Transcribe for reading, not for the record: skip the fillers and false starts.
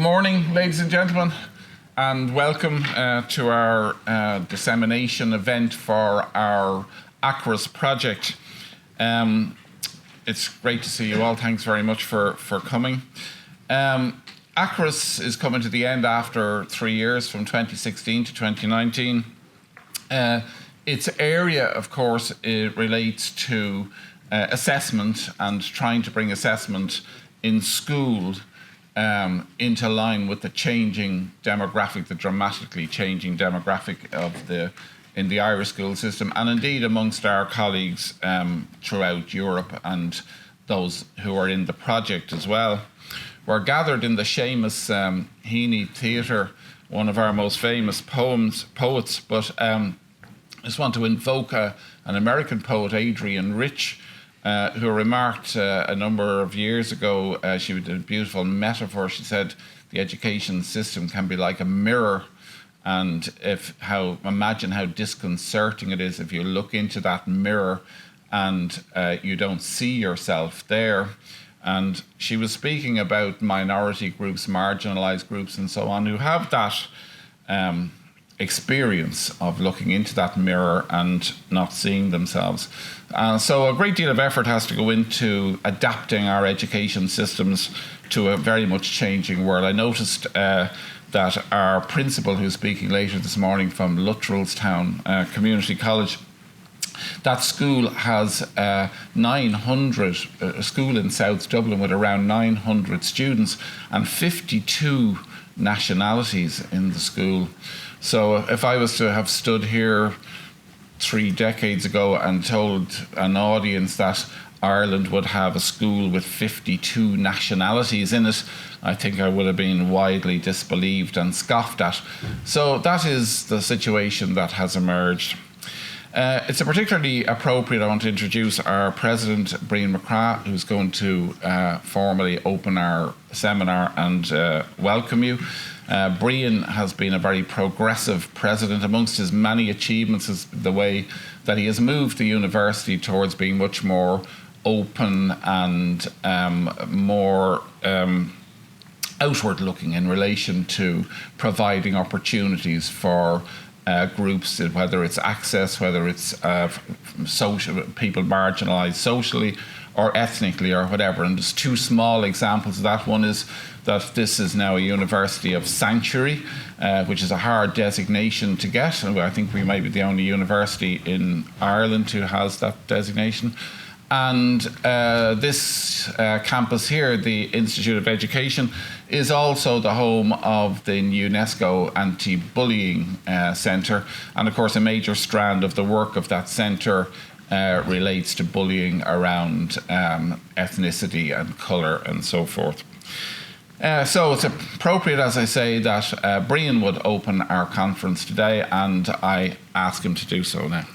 morning, ladies and gentlemen, and welcome to our dissemination event for our ACRIS project. It's great to see you all. Thanks very much for coming. ACRIS is coming to the end after 3 years, from 2016 to 2019. Its area, of course, it relates to assessment and trying to bring assessment in school into line with the changing demographic, the dramatically changing demographic in the Irish school system, and indeed amongst our colleagues throughout Europe and those who are in the project as well. We're gathered in the Seamus Heaney Theatre, one of our most famous poets, but I just want to invoke an American poet, Adrienne Rich, who remarked a number of years ago, she did a beautiful metaphor. She said, the education system can be like a mirror, and imagine how disconcerting it is if you look into that mirror and you don't see yourself there. And she was speaking about minority groups, marginalized groups and so on, who have that experience of looking into that mirror and not seeing themselves. So a great deal of effort has to go into adapting our education systems to a very much changing world. I noticed that our principal, who's speaking later this morning from Luttrellstown Community College, that school has 900, a school in South Dublin with around 900 students and 52 nationalities in the school. So if I was to have stood here 3 decades ago and told an audience that Ireland would have a school with 52 nationalities in it, I think I would have been widely disbelieved and scoffed at. So that is the situation that has emerged. It's a particularly appropriate, I want to introduce our president, Brian McNamara, who's going to formally open our seminar and welcome you. Brian has been a very progressive president. Amongst his many achievements is the way that he has moved the university towards being much more open and more outward looking in relation to providing opportunities for groups, whether it's access, whether it's social, people marginalised socially or ethnically or whatever. And there's 2 small examples of that. One is that this is now a University of Sanctuary, which is a hard designation to get. I think we might be the only university in Ireland who has that designation. And this campus here, the Institute of Education, is also the home of the UNESCO Anti-Bullying Centre. And of course, a major strand of the work of that centre relates to bullying around ethnicity and colour and so forth. So it's appropriate, as I say, that Brian would open our conference today, and I ask him to do so now.